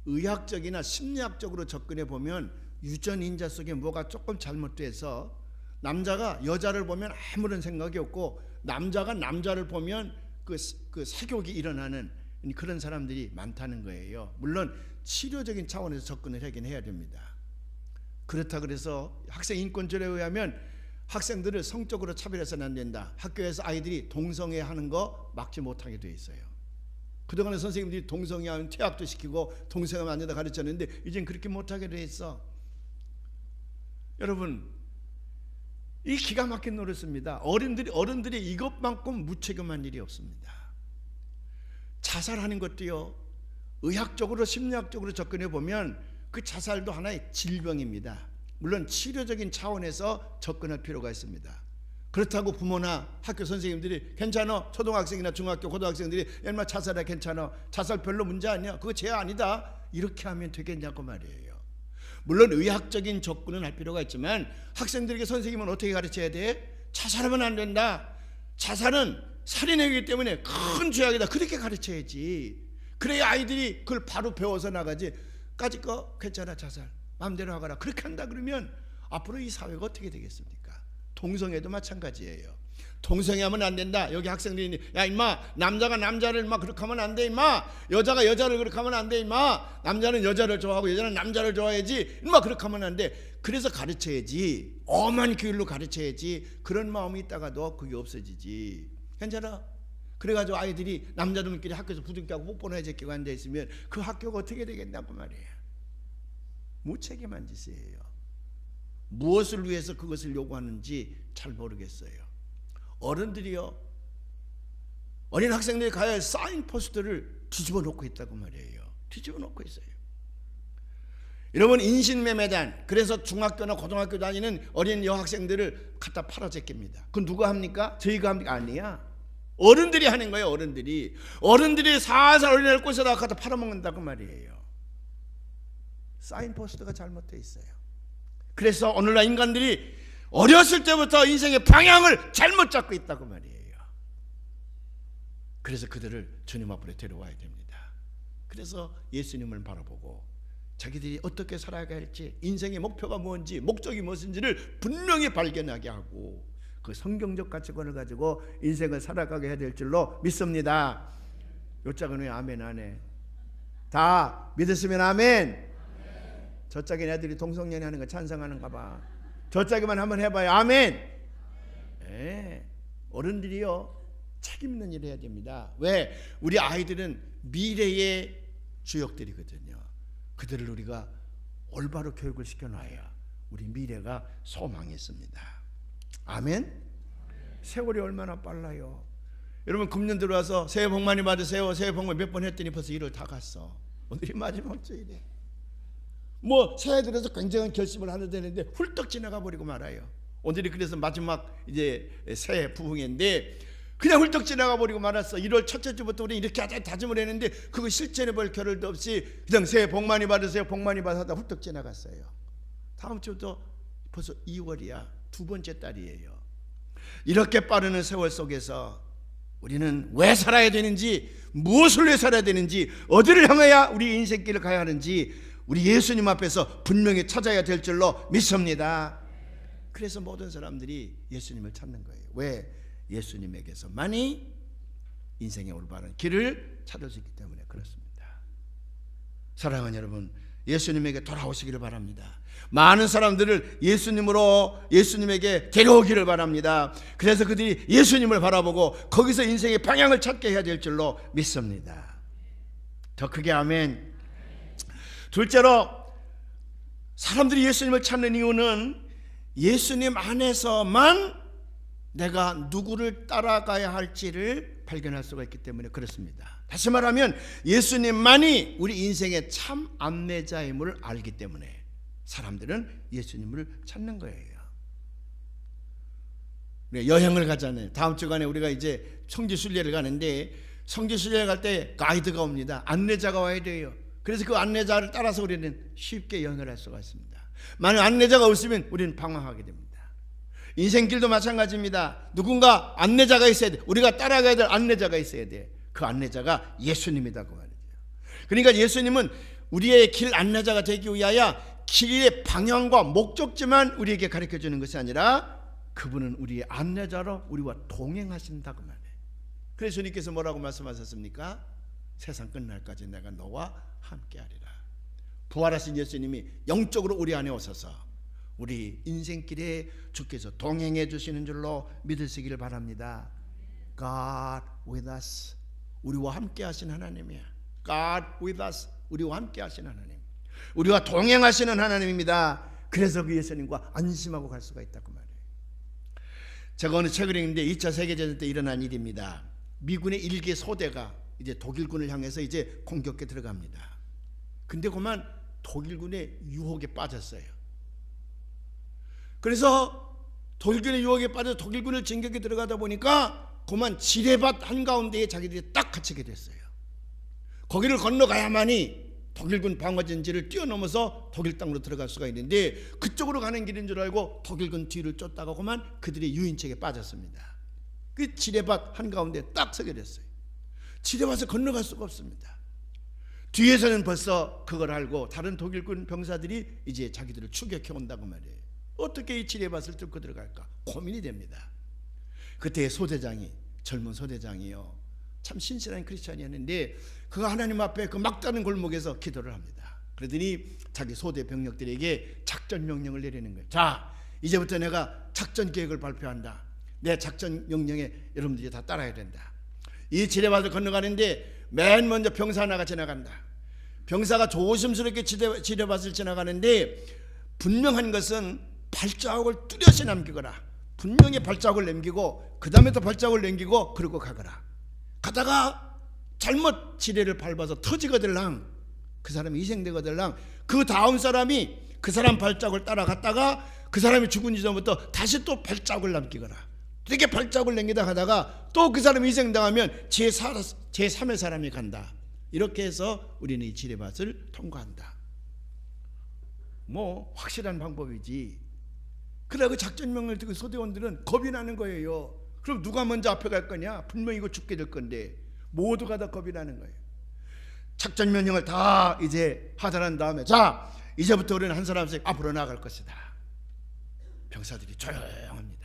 의학적이나 심리학적으로 접근해 보면 유전인자 속에 뭐가 조금 잘못돼서 남자가 여자를 보면 아무런 생각이 없고, 남자가 남자를 보면 그 사교육이 일어나는 그런 사람들이 많다는 거예요. 물론 치료적인 차원에서 접근을 하긴 해야 됩니다. 그렇다 그래서 학생 인권조례에 의하면 학생들을 성적으로 차별해서는 안 된다. 학교에서 아이들이 동성애 하는 거 막지 못하게 돼 있어요. 그동안에 선생님들이 동성애 하면 퇴학도 시키고 동성애하면 안 된다 가르쳤는데, 이젠 그렇게 못하게 돼 있어. 여러분, 이 기가 막힌 노릇입니다. 어른들이 이것만큼 무책임한 일이 없습니다. 자살하는 것도요, 의학적으로 심리학적으로 접근해 보면 그 자살도 하나의 질병입니다. 물론 치료적인 차원에서 접근할 필요가 있습니다. 그렇다고 부모나 학교 선생님들이 괜찮아, 초등학생이나 중학교 고등학생들이 얼마 자살해 괜찮아, 자살 별로 문제 아니야, 그거 죄 아니다, 이렇게 하면 되겠냐고 말이에요. 물론 의학적인 접근은 할 필요가 있지만 학생들에게 선생님은 어떻게 가르쳐야 돼? 자살하면 안 된다, 자살은 살인행위이기 때문에 큰 죄악이다, 그렇게 가르쳐야지. 그래야 아이들이 그걸 바로 배워서 나가지. 까짓 거 괜찮아, 자살 마음대로 하거라, 그렇게 한다 그러면 앞으로 이 사회가 어떻게 되겠습니까? 동성애도 마찬가지예요. 동성애하면 안 된다. 여기 학생들이 야 임마, 남자가 남자를 막 그렇게 하면 안 돼 임마, 여자가 여자를 그렇게 하면 안 돼 임마, 남자는 여자를 좋아하고 여자는 남자를 좋아해야지 임마, 그렇게 하면 안 돼. 그래서 가르쳐야지, 엄한 교육로 가르쳐야지. 그런 마음이 있다가도 그게 없어지지. 괜찮아? 그래가지고 아이들이 남자들끼리 학교에서 부둥켜하고 뽀뽀나 해제끼고 앉아있으면 그 학교가 어떻게 되겠냐고 말이에요. 무책임한 짓이에요. 무엇을 위해서 그것을 요구하는지 잘 모르겠어요. 어른들이요, 어린 학생들이 가야 할 사인포스트를 뒤집어 놓고 있다고 말이에요. 뒤집어 놓고 있어요. 여러분, 인신매매단, 그래서 중학교나 고등학교 다니는 어린 여학생들을 갖다 팔아제낍니다. 그건 누가 합니까? 저희가 합니까? 아니야. 어른들이 하는 거예요. 어른들이 살살 어린애를 꽂아다 갖다 팔아먹는다고 말이에요. 사인포스트가 잘못되어 있어요. 그래서 오늘날 인간들이 어렸을 때부터 인생의 방향을 잘못 잡고 있다고 말이에요. 그래서 그들을 주님 앞으로 데려와야 됩니다. 그래서 예수님을 바라보고 자기들이 어떻게 살아가야 할지, 인생의 목표가 뭔지, 목적이 무엇인지를 분명히 발견하게 하고 그 성경적 가치관을 가지고 인생을 살아가게 해야 될 줄로 믿습니다. 요짝은 왜 아멘 안 해? 다 믿으시면 아멘. 저 짝인 애들이 동성연애 하는 거 찬성하는가 봐. 저 짝이만 한번 해봐요. 아멘. 네. 어른들이요, 책임 있는 일을 해야 됩니다. 왜? 우리 아이들은 미래의 주역들이거든요. 그들을 우리가 올바로 교육을 시켜놔야 우리 미래가 소망이 있습니다. 아멘. 세월이 얼마나 빨라요. 여러분, 금년 들어와서 새해 복 많이 받으세요, 새해 복 몇 번 했더니 벌써 1월 다 갔어. 오늘이 마지막 주일이래. 뭐 새해 들어서 굉장한 결심을 하는 데는데 훌떡 지나가 버리고 말아요. 오늘이 그래서 마지막 이제 새해 부흥인데 그냥 훌떡 지나가 버리고 말았어. 1월 첫째 주부터 우리 이렇게 하자 다짐을 했는데 그거 실천해 볼 겨를도 없이 그냥 새해 복 많이 받으세요, 복 많이 받으다 훌떡 지나갔어요. 다음 주부터 벌써 2월이야. 두 번째 달이에요. 이렇게 빠르는 세월 속에서 우리는 왜 살아야 되는지, 무엇을 위해 살아야 되는지, 어디를 향해야 우리 인생길을 가야 하는지 우리 예수님 앞에서 분명히 찾아야 될 줄로 믿습니다. 그래서 모든 사람들이 예수님을 찾는 거예요. 왜? 예수님에게서만이 인생의 올바른 길을 찾을 수 있기 때문에 그렇습니다. 사랑하는 여러분, 예수님에게 돌아오시기를 바랍니다. 많은 사람들을 예수님에게 데려오기를 바랍니다. 그래서 그들이 예수님을 바라보고 거기서 인생의 방향을 찾게 해야 될 줄로 믿습니다. 더 크게 아멘. 둘째로, 사람들이 예수님을 찾는 이유는 예수님 안에서만 내가 누구를 따라가야 할지를 발견할 수가 있기 때문에 그렇습니다. 다시 말하면 예수님만이 우리 인생의 참 안내자임을 알기 때문에 사람들은 예수님을 찾는 거예요. 여행을 가잖아요. 다음 주간에 우리가 이제 성지순례를 가는데 성지순례를 갈 때 가이드가 옵니다. 안내자가 와야 돼요. 그래서 그 안내자를 따라서 우리는 쉽게 여행을 할 수가 있습니다. 만약 안내자가 없으면 우리는 방황하게 됩니다. 인생길도 마찬가지입니다. 누군가 안내자가 있어야 돼. 우리가 따라가야 될 안내자가 있어야 돼. 그 안내자가 예수님이다고 말이죠. 그러니까 예수님은 우리의 길 안내자가 되기 위하여 길의 방향과 목적지만 우리에게 가르쳐주는 것이 아니라 그분은 우리의 안내자로 우리와 동행하신다고 말해요. 그래서 주님께서 뭐라고 말씀하셨습니까? 세상 끝날까지 내가 너와 함께하리라. 부활하신 예수님이 영적으로 우리 안에 오셔서 우리 인생길에 주께서 동행해 주시는 줄로 믿으시기를 바랍니다. God with us. 우리와 함께 하신 하나님이야. God with us. 우리와 함께 하신 하나님. 우리와 동행하시는 하나님입니다. 그래서 그 예수님과 안심하고 갈 수가 있다고 말해요. 제가 어느 책을 읽는데 2차 세계대전 때 일어난 일입니다. 미군의 1개 소대가 이제 독일군을 향해서 이제 공격에 들어갑니다. 근데 그만 독일군의 유혹에 빠졌어요. 그래서 독일군의 유혹에 빠져 독일군을 진격에 들어가다 보니까 그만 지뢰밭 한가운데에 자기들이 딱 갇히게 됐어요. 거기를 건너가야만이 독일군 방어진지를 뛰어넘어서 독일 땅으로 들어갈 수가 있는데 그쪽으로 가는 길인 줄 알고 독일군 뒤를 쫓다가 그만 그들의 유인책에 빠졌습니다. 그 지뢰밭 한가운데 딱 서게 됐어요. 지뢰밭을 건너갈 수가 없습니다. 뒤에서는 벌써 그걸 알고 다른 독일군 병사들이 이제 자기들을 추격해 온다고 말이에요. 어떻게 이 지뢰밭을 뚫고 들어갈까 고민이 됩니다. 그때 소대장이, 젊은 소대장이요, 참 신실한 크리스찬이었는데 그가 하나님 앞에 그 막다른 골목에서 기도를 합니다. 그러더니 자기 소대 병력들에게 작전 명령을 내리는 거예요. 자, 이제부터 내가 작전 계획을 발표한다. 내 작전 명령에 여러분들이 다 따라야 된다. 이 지뢰밭을 건너가는데 맨 먼저 병사 하나가 지나간다. 병사가 조심스럽게 지뢰밭을 지나가는데 분명한 것은 발자국을 뚜렷이 남기거라. 분명히 발자국을 남기고 그 다음에 또 발자국을 남기고 그러고 가거라. 가다가 잘못 지뢰를 밟아서 터지거들랑 그 사람이 희생되거들랑 그 다음 사람이 그 사람 발자국을 따라갔다가 그 사람이 죽은 이전부터 다시 또 발자국을 남기거나 되게 발자국을 남기다 가다가 또 그 사람이 희생당하면 제3의 사람이 간다. 이렇게 해서 우리는 이 지뢰밭을 통과한다. 뭐 확실한 방법이지. 그러고 작전명령을 듣고 소대원들은 겁이 나는 거예요. 그럼 누가 먼저 앞에 갈 거냐? 분명히 이거 죽게 될 건데 모두가 다 겁이 나는 거예요. 작전명령을 다 이제 하달한 다음에 자 이제부터 우리는 한 사람씩 앞으로 나갈 것이다. 병사들이 조용합니다.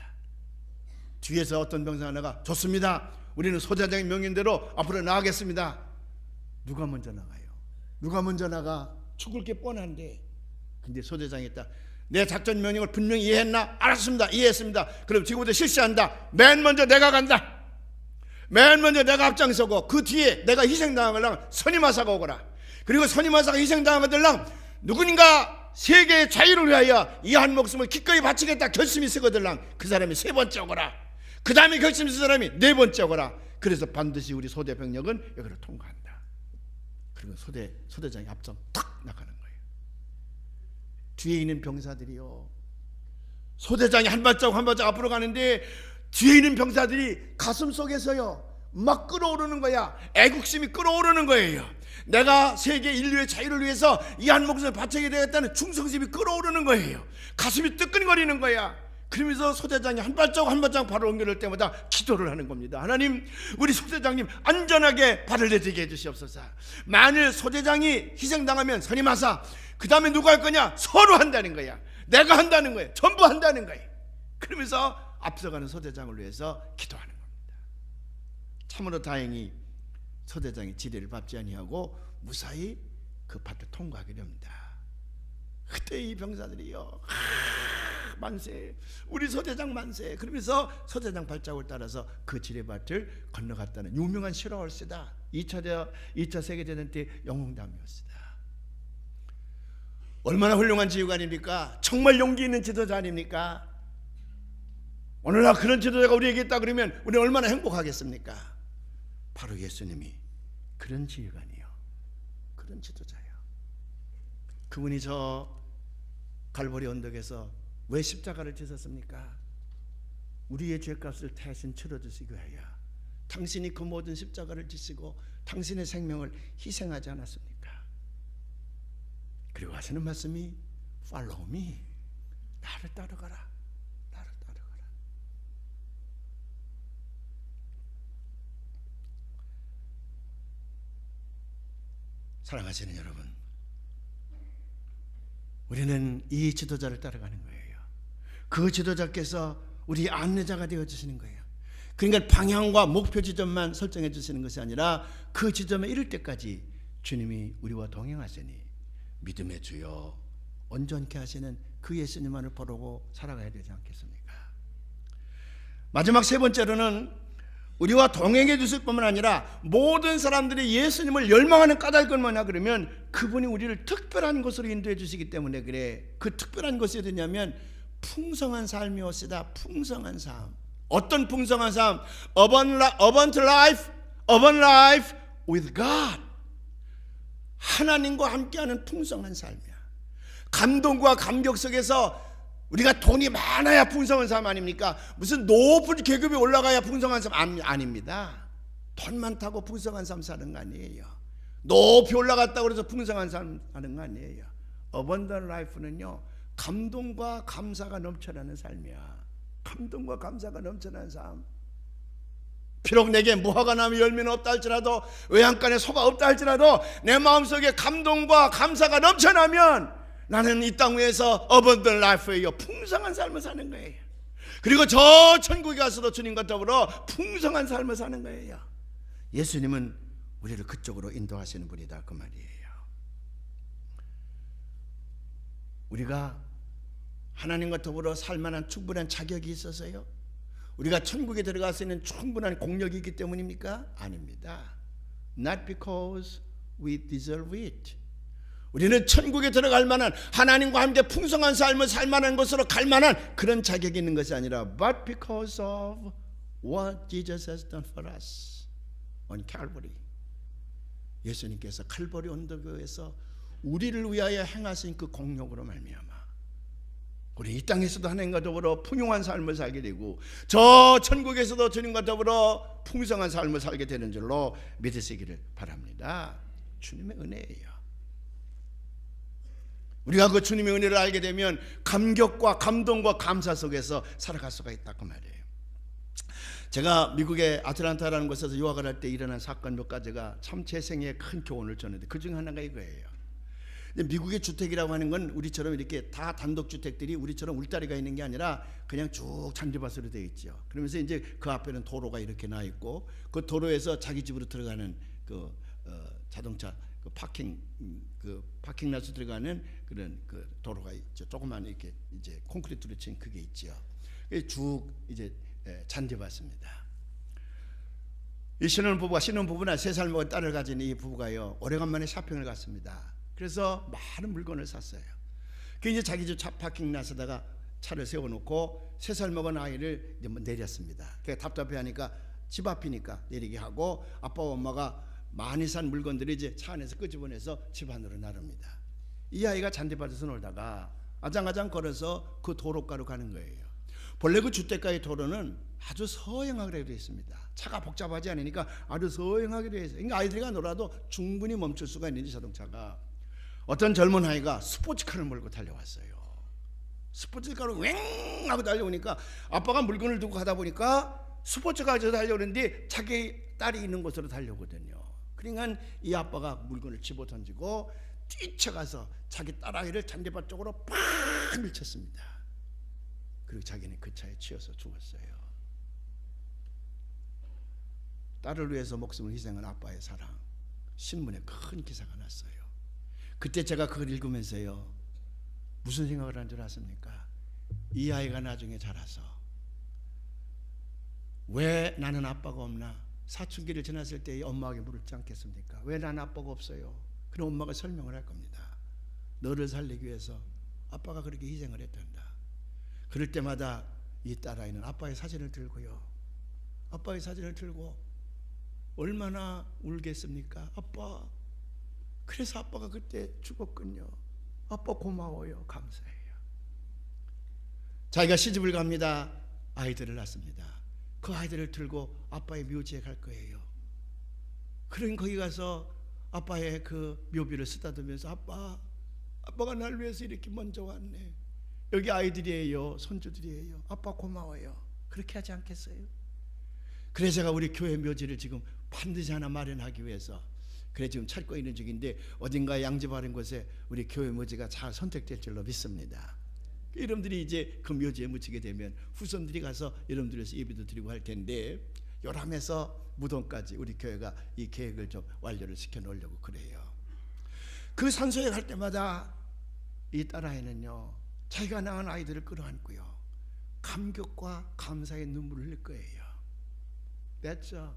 뒤에서 어떤 병사 하나가 좋습니다. 우리는 소대장의 명령대로 앞으로 나가겠습니다. 누가 먼저 나가요? 누가 먼저 나가? 죽을 게 뻔한데. 근데 소대장이 딱 내 작전 명령을 분명히 이해했나? 알았습니다. 이해했습니다. 그럼 지금부터 실시한다. 맨 먼저 내가 간다. 맨 먼저 내가 앞장서고 그 뒤에 내가 희생당하거나 선임하사가 오거라. 그리고 선임하사가 희생당하거들랑 누구인가 세계의 자유를 위하여 이 한 목숨을 기꺼이 바치겠다 결심이 쓰거들랑 그 사람이 세 번째 오거라. 그 다음에 결심이 쓴 사람이 네 번째 오거라. 그래서 반드시 우리 소대 병력은 여기를 통과한다. 그리고 소대장이 앞서 탁 나가는 거예요. 뒤에 있는 병사들이요, 소대장이 한 발자국 한 발자국 앞으로 가는데 뒤에 있는 병사들이 가슴 속에서요 막 끓어오르는 거야. 애국심이 끓어오르는 거예요. 내가 세계 인류의 자유를 위해서 이 한 목숨을 바치게 되겠다는 충성심이 끓어오르는 거예요. 가슴이 뜨끈거리는 거야. 그러면서 소대장이 한 발자국 한 발자국 발을 옮겨올 때마다 기도를 하는 겁니다. 하나님, 우리 소대장님 안전하게 발을 내딛게 해주시옵소서. 만일 소대장이 희생당하면 선임하사 그 다음에 누가 할 거냐? 서로 한다는 거야. 내가 한다는 거야. 전부 한다는 거야. 그러면서 앞서가는 소대장을 위해서 기도하는 겁니다. 참으로 다행히 소대장이 지뢰를 밟지 아니하고 무사히 그 밭을 통과하게 됩니다. 그때 이 병사들이요, 만세, 우리 소대장 만세. 그러면서 소대장 발자국을 따라서 그 지뢰밭을 건너갔다는 유명한 실화월세다. 2차 세계대전 때 영웅담이었습니다. 얼마나 훌륭한 지휘관입니까? 정말 용기 있는 지도자 아닙니까? 오늘날 그런 지도자가 우리에게 있다 그러면 우리 얼마나 행복하겠습니까? 바로 예수님이 그런 지휘관이요, 그런 지도자예요. 그분이 저 갈보리 언덕에서 왜 십자가를 지셨습니까? 우리의 죄값을 대신 치러주시기 위하여 당신이 그 모든 십자가를 지시고 당신의 생명을 희생하지 않았습니까? 그리고 하시는 말씀이 Follow me, 나를 따라가라, 나를 따라가라. 사랑하시는 여러분, 우리는 이 지도자를 따라가는 거예요. 그 지도자께서 우리 안내자가 되어주시는 거예요. 그러니까 방향과 목표 지점만 설정해 주시는 것이 아니라 그 지점에 이를 때까지 주님이 우리와 동행하시니 믿음의 주여 온전케 하시는 그 예수님만을 보고 살아가야 되지 않겠습니까? 마지막 세 번째로는 우리와 동행해 주실 뿐만 아니라 모든 사람들이 예수님을 열망하는 까닭은 뭐냐 그러면 그분이 우리를 특별한 곳으로 인도해 주시기 때문에 그래. 그 특별한 것이 어디냐면 풍성한 삶이었으다. 풍성한 삶. 어떤 풍성한 삶? Abundant life with God. 하나님과 함께하는 풍성한 삶이야. 감동과 감격 속에서 우리가 돈이 많아야 풍성한 삶 아닙니까? 무슨 높은 계급이 올라가야 풍성한 삶 아닙니다. 돈 많다고 풍성한 삶 사는 거 아니에요. 높이 올라갔다고 해서 풍성한 삶 사는 거 아니에요. Abundant life는요, 감동과 감사가 넘쳐나는 삶이야. 감동과 감사가 넘쳐나는 삶. 비록 내게 무화과 나무 열매는 없다 할지라도, 외양간에 소가 없다 할지라도 내 마음속에 감동과 감사가 넘쳐나면 나는 이 땅 위에서 abundant life예요. 풍성한 삶을 사는 거예요. 그리고 저 천국에 가서도 주님과 더불어 풍성한 삶을 사는 거예요. 예수님은 우리를 그쪽으로 인도하시는 분이다, 그 말이에요. 우리가 하나님과 더불어 살 만한 충분한 자격이 있어서요, 우리가 천국에 들어갈 수 있는 충분한 공력이 있기 때문입니까? 아닙니다. Not because we deserve it. 우리는 천국에 들어갈 만한, 하나님과 함께 풍성한 삶을 살 만한 곳으로 갈 만한 그런 자격이 있는 것이 아니라 But because of what Jesus has done for us. on Calvary. 예수님께서 칼보리 언덕에서 우리를 위하여 행하신 그 공력으로 말미암아 우리 이 땅에서도 하나님과 더불어 풍요한 삶을 살게 되고 저 천국에서도 주님과 더불어 풍성한 삶을 살게 되는 줄로 믿으시기를 바랍니다. 주님의 은혜예요. 우리가 그 주님의 은혜를 알게 되면 감격과 감동과 감사 속에서 살아갈 수가 있다고 말이에요. 제가 미국의 아틀란타라는 곳에서 유학을 할 때 일어난 사건 몇 가지가 참 제 생애에 큰 교훈을 줬는데 그 중 하나가 이거예요. 미국의 주택이라고 하는 건 우리처럼 이렇게 다 단독주택들이 우리처럼 울타리가 있는 게 아니라 그냥 쭉 잔디밭으로 되어 있죠. 그러면서 이제 그 앞에는 도로가 이렇게 나 있고 그 도로에서 자기 집으로 들어가는 그 자동차 그 파킹라서 들어가는 그런 그 도로가 있죠. 조그만 이렇게 이제 콘크리트로 친 그게 있죠. 쭉 이제 잔디밭입니다. 이 신혼부부나 3살 먹은 딸을 가진 이 부부가요 오래간만에 쇼핑을 갔습니다. 그래서 많은 물건을 샀어요. 그 이제 자기 집 파킹라스다가 차를 세워놓고 3살 먹은 아이를 이제 내렸습니다. 그게 답답해하니까 집 앞이니까 내리게 하고 아빠와 엄마가 많이 산 물건들을 이제 차 안에서 끄집어내서 집 안으로 나릅니다. 이 아이가 잔디밭에서 놀다가 아장아장 걸어서 그 도로가로 가는 거예요. 본래 그 주택가의 도로는 아주 서행하게 되어 있습니다. 차가 복잡하지 않으니까 아주 서행하게 되어 있어요. 그러니까 아이들이 놀아도 충분히 멈출 수가 있는지 자동차가 어떤 젊은 아이가 스포츠카를 몰고 달려왔어요. 스포츠카로 왱 하고 달려오니까 아빠가 물건을 두고 가다 보니까 스포츠카에서 달려오는데 자기 딸이 있는 곳으로 달려오거든요. 그러니까 이 아빠가 물건을 집어 던지고 뛰쳐가서 자기 딸아이를 잔디밭 쪽으로 팍 밀쳤습니다. 그리고 자기는 그 차에 치여서 죽었어요. 딸을 위해서 목숨을 희생한 아빠의 사랑, 신문에 큰 기사가 났어요. 그때 제가 그걸 읽으면서요 무슨 생각을 한 줄 아십니까? 이 아이가 나중에 자라서 왜 나는 아빠가 없나? 사춘기를 지났을 때 엄마에게 물지 않겠습니까? 왜 나는 아빠가 없어요? 그럼 엄마가 설명을 할 겁니다. 너를 살리기 위해서 아빠가 그렇게 희생을 했단다. 그럴 때마다 이 딸아이는 아빠의 사진을 들고요, 아빠의 사진을 들고 얼마나 울겠습니까? 아빠, 그래서 아빠가 그때 죽었군요. 아빠 고마워요. 감사해요. 자기가 시집을 갑니다. 아이들을 낳습니다. 그 아이들을 들고 아빠의 묘지에 갈 거예요. 그러니 거기 가서 아빠의 그 묘비를 쓰다듬으면서 아빠가 날 위해서 이렇게 먼저 왔네. 여기 아이들이에요. 손주들이에요. 아빠 고마워요. 그렇게 하지 않겠어요? 그래서 제가 우리 교회 묘지를 지금 반드시 하나 마련하기 위해서 그래 지금 찾고 있는 중인데 어딘가 양지바른 곳에 우리 교회 묘지가 잘 선택될 줄로 믿습니다. 여러분들이 이제 그 묘지에 묻히게 되면 후손들이 가서 여러분들에서 예배도 드리고 할 텐데 요람에서 무덤까지 우리 교회가 이 계획을 좀 완료를 시켜 놓으려고 그래요. 그 산소에 갈 때마다 이 딸아이는요 자기가 낳은 아이들을 끌어안고요 감격과 감사의 눈물을 흘릴 거예요. That's a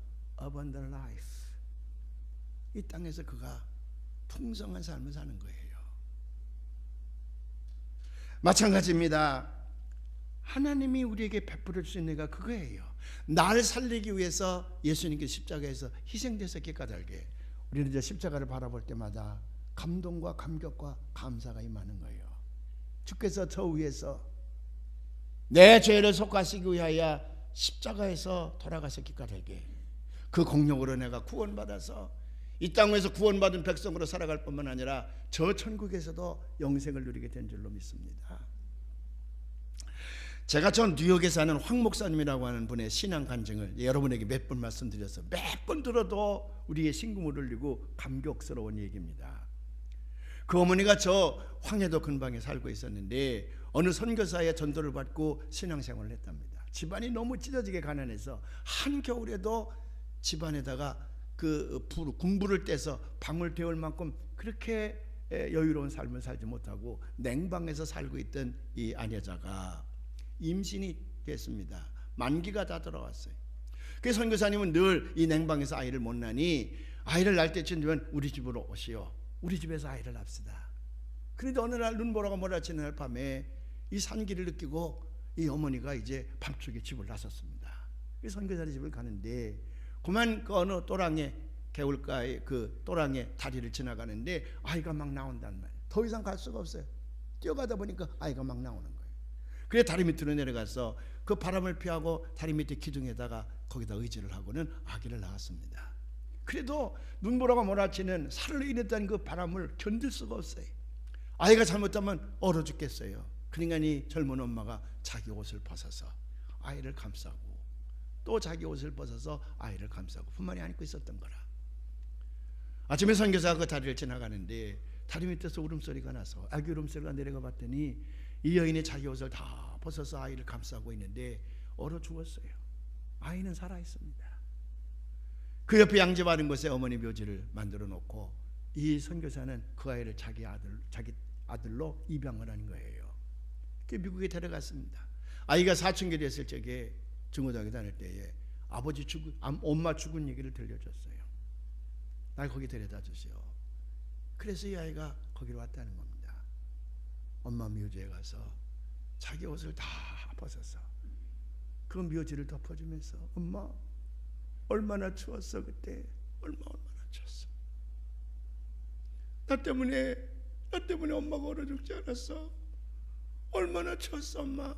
abundant life. 이 땅에서 그가 풍성한 삶을 사는 거예요. 마찬가지입니다. 하나님이 우리에게 베풀어 주신 은혜가 그거예요. 날 살리기 위해서 예수님께서 십자가에서 희생되셨기 까닭에 우리는 이제 십자가를 바라볼 때마다 감동과 감격과 감사가 임하는 거예요. 주께서 저 위에서 내 죄를 속하시기 위하여 십자가에서 돌아가셨기 까닭에 그 공력으로 내가 구원받아서 이 땅에서 구원받은 백성으로 살아갈 뿐만 아니라 저 천국에서도 영생을 누리게 된 줄로 믿습니다. 제가 전 뉴욕에 사는 황 목사님이라고 하는 분의 신앙 간증을 여러분에게 몇 번 말씀드려서 몇 번 들어도 우리의 심금을 울리고 감격스러운 얘기입니다. 그 어머니가 저 황해도 근방에 살고 있었는데 어느 선교사의 전도를 받고 신앙생활을 했답니다. 집안이 너무 찢어지게 가난해서 한겨울에도 집안에다가 그 군부를 떼서 방울 데울 만큼 그렇게 여유로운 삶을 살지 못하고 냉방에서 살고 있던 이 아내자가 임신이 됐습니다. 만기가 다 들어왔어요. 그래서 선교사님은 늘 이 냉방에서 아이를 못 낳으니 아이를 낳을 때쯤 되면 우리 집으로 오시오. 우리 집에서 아이를 낳읍시다. 그런데 어느 날 눈보라가 몰아치는 날 밤에 이 산기를 느끼고 이 어머니가 이제 밤중에 집을 나섰습니다. 선교사님 집을 가는데 그만 그 어느 또랑에 개울가에 그 또랑에 다리를 지나가는데 아이가 막 나온단 말이에요. 더 이상 갈 수가 없어요. 뛰어가다 보니까 아이가 막 나오는 거예요. 그래 다리 밑으로 내려가서 그 바람을 피하고 다리 밑에 기둥에다가 거기다 의지를 하고는 아기를 낳았습니다. 그래도 눈보라가 몰아치는 살을 잃었다는 그 바람을 견딜 수가 없어요. 아이가 잘못하면 얼어 죽겠어요. 그러니까 이 젊은 엄마가 자기 옷을 벗어서 아이를 감싸고 또 자기 옷을 벗어서 아이를 감싸고 품안에 안고 있었던 거라. 아침에 선교사가 그 다리를 지나가는데 다리 밑에서 울음소리가 나서 아기 울음소리가 내려가 봤더니 이 여인이 자기 옷을 다 벗어서 아이를 감싸고 있는데 얼어 죽었어요. 아이는 살아 있습니다. 그 옆에 양지바른 곳에 어머니 묘지를 만들어 놓고 이 선교사는 그 아이를 자기 아들로 입양을 한 거예요. 미국에 데려갔습니다. 아이가 사춘기 됐을 적에 중고등학교 다닐 때에 엄마 죽은 얘기를 들려줬어요. 날 거기 데려다 주세요. 그래서 이 아이가 거기로 왔다는 겁니다. 엄마 묘지에 가서 자기 옷을 다 벗어서 그 묘지를 덮어주면서 엄마 얼마나 추웠어 그때. 얼마나 추웠어. 나 때문에 엄마가 얼어 죽지 않았어. 얼마나 추웠어 엄마.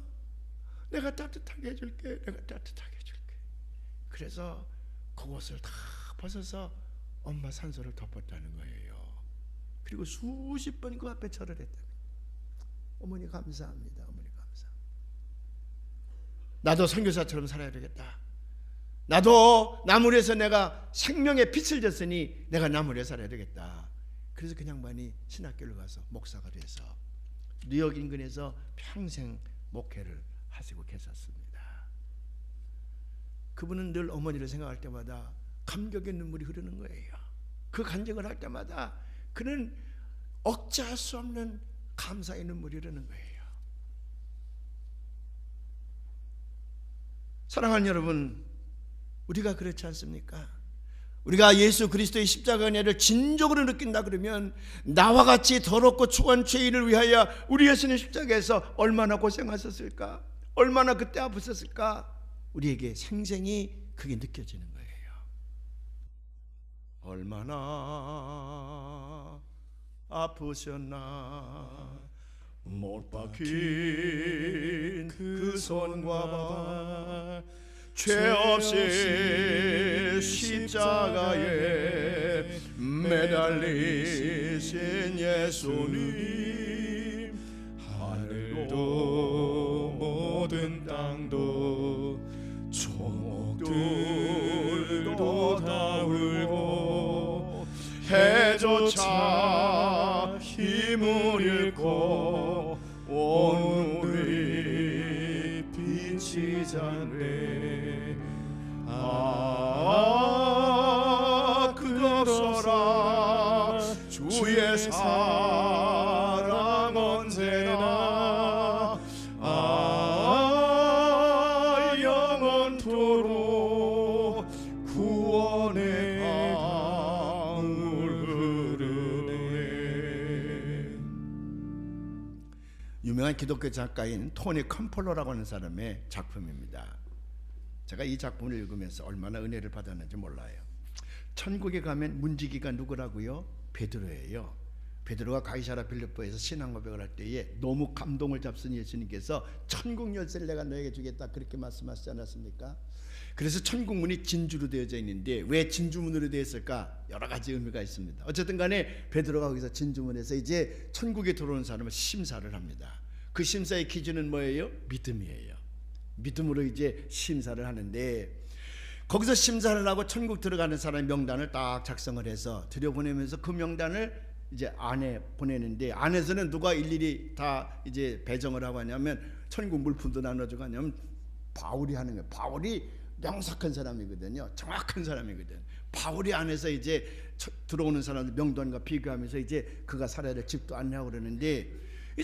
내가 따뜻하게 해줄게. 그래서 그것을 다 벗어서 엄마 산소를 덮었다는 거예요. 그리고 수십 번 그 앞에 절을 했다. 어머니 감사합니다. 어머니 감사. 나도 선교사처럼 살아야 되겠다. 나도 나무에서 내가 생명의 빛을 줬으니 내가 나무에 살아야 되겠다. 그래서 그 양반이 신학교를 가서 목사가 돼서 뉴욕 인근에서 평생 목회를 하시고 계셨습니다. 그분은 늘 어머니를 생각할 때마다 감격의 눈물이 흐르는 거예요. 그 간증을 할 때마다 그는 억제할 수 없는 감사의 눈물이 흐르는 거예요. 사랑하는 여러분, 우리가 그렇지 않습니까? 우리가 예수 그리스도의 십자가 은혜를 진정으로 느낀다 그러면 나와 같이 더럽고 추한 죄인을 위하여 우리 예수님 십자가에서 얼마나 고생하셨을까? 얼마나 그때 아프셨을까? 우리에게 생생히 그게 느껴지는 거예요. 얼마나 아프셨나 못 박힌 그 손과 발 죄 없이 십자가에 매달리신 예수님 하늘도 모든 땅도 초목들도 다 울고 해조차 힘을 잃고 온 우리 빛이 잤네. 그것서라 주의 사랑 언제나 영원토록 구원의 강물 흐르네. 유명한 기독교 작가인 토니 컴폴러라고 하는 사람의 작품입니다. 제가 이 작품을 읽으면서 얼마나 은혜를 받았는지 몰라요. 천국에 가면 문지기가 누구라고요? 베드로예요. 베드로가 가이사라 빌립보에서 신앙 고백을 할 때에 너무 감동을 잡순 예수님께서 천국 열쇠를 내가 너에게 주겠다 그렇게 말씀하시지 않았습니까? 그래서 천국 문이 진주로 되어져 있는데 왜 진주문으로 되어 있을까? 여러 가지 의미가 있습니다. 어쨌든 간에 베드로가 거기서 진주문에서 이제 천국에 들어오는 사람을 심사를 합니다. 그 심사의 기준은 뭐예요? 믿음이에요. 믿음으로 이제 심사를 하는데 거기서 심사를 하고 천국 들어가는 사람의 명단을 딱 작성을 해서 들여보내면서 그 명단을 이제 안에 보내는데 안에서는 누가 일일이 다 이제 배정을 하고 하냐면 천국 물품도 나눠주고 하냐면 바울이 하는 거예요. 바울이 명석한 사람이거든요. 정확한 사람이거든. 바울이 안에서 이제 들어오는 사람들 명단과 비교하면서 이제 그가 살아야 될 집도 안내하고 그러는데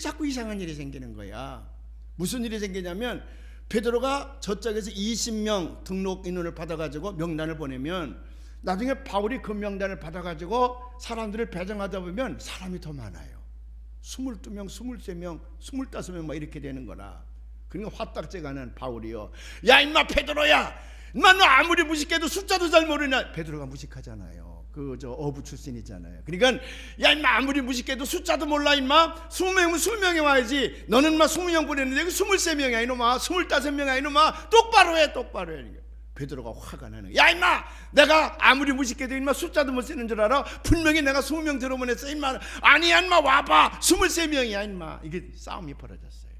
자꾸 이상한 일이 생기는 거야. 무슨 일이 생기냐면 베드로가 저쪽에서 20명 등록 인원을 받아가지고 명단을 보내면 나중에 바울이 그 명단을 받아가지고 사람들을 배정하다 보면 사람이 더 많아요. 22명, 23명, 25명 막 이렇게 되는 거라. 그러니까 화딱지가 난 바울이요. 야 임마 베드로야, 인마 너 아무리 무식해도 숫자도 잘 모르냐. 베드로가 무식하잖아요. 저 어부 출신이잖아요. 그러니까 야 인마 아무리 무식해도 숫자도 몰라 인마. 20명이면 20명이 와야지. 너는 인마 20명 보냈는데 23명이야 이놈아. 25명이야 이놈아. 똑바로 해 똑바로 해. 베드로가 화가 나는 거야. 야 인마 내가 아무리 무식해도 인마 숫자도 못 세는 줄 알아? 분명히 내가 20명 들어보냈어 인마. 아니야 인마 와봐 23명이야 인마. 이게 싸움이 벌어졌어요.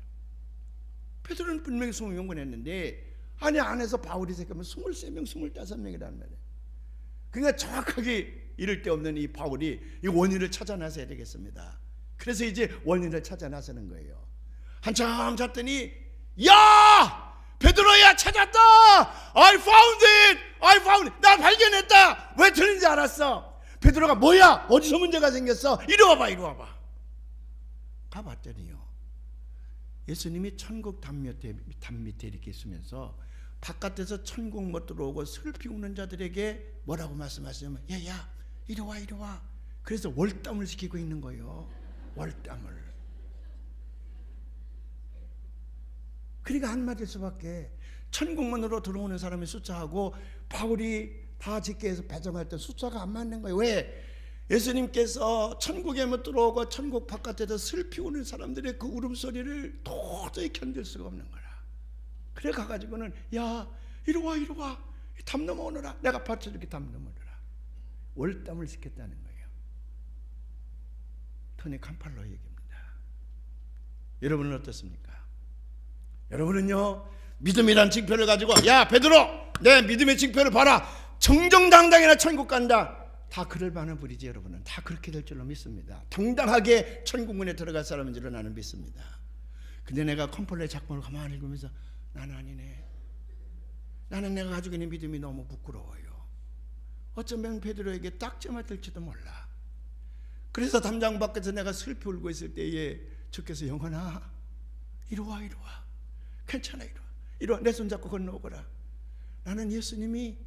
베드로는 분명히 20명 보냈는데 아니 안에서 바울이 생각하면 23명 25명이란 말이에요. 그러니까 정확하게 이럴 데 없는 이 바울이 이 원인을 찾아 나서야 되겠습니다. 그래서 이제 원인을 찾아 나서는 거예요. 한참 잤더니 야 베드로야 찾았다. I found it. I found it. 나 발견했다. 왜 틀린지 알았어. 베드로가 뭐야 어디서 문제가 생겼어. 이리 와봐 이리 와봐. 가봤더니요 예수님이 천국 담 밑에 이렇게 있으면서 바깥에서 천국 못 들어오고 슬피 우는 자들에게 뭐라고 말씀하시냐면 야야 이리 와 이리 와. 그래서 월담을 시키고 있는 거예요. 월담을. 그러니까 한마디일 수밖에. 천국문으로 들어오는 사람의 숫자하고 바울이 다 집계해서 배정할 때 숫자가 안 맞는 거예요. 왜? 예수님께서 천국에 못 들어오고 천국 바깥에서 슬피 우는 사람들의 그 울음소리를 도저히 견딜 수가 없는 거라. 그래 가가지고는 야 이리 와 이리 와 담 넘어오너라. 내가 받쳐줄게 담 넘어오너라. 월담을 시켰다는 거예요. 토니 캄팔로 얘기입니다. 여러분은 어떻습니까? 여러분은요 믿음이란 징표를 가지고 야 베드로 내 믿음의 징표를 봐라. 정정당당히나 천국 간다. 다 그럴 만한 분이지. 여러분은 다 그렇게 될 줄로 믿습니다. 당당하게 천국문에 들어갈 사람인 줄로 나는 믿습니다. 근데 내가 컴플레 작품을 가만히 읽으면서 나는 아니네. 나는 내가 가지고 있는 믿음이 너무 부끄러워요. 어쩌면 베드로에게 딱지 맞을지도 몰라. 그래서 담장 밖에서 내가 슬피 울고 있을 때에 주께서 영혼아 이리 와 이리 와 괜찮아 이리 와 이리 와 내 손잡고 건너오거라. 나는 예수님이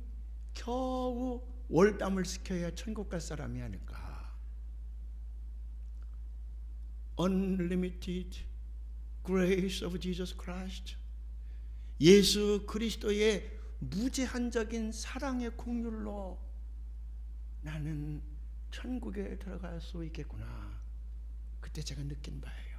겨우 월담을 시켜야 천국 갈 사람이 아닐까. Unlimited grace of Jesus Christ. 예수 그리스도의 무제한적인 사랑의 공률로 나는 천국에 들어갈 수 있겠구나. 그때 제가 느낀 바예요.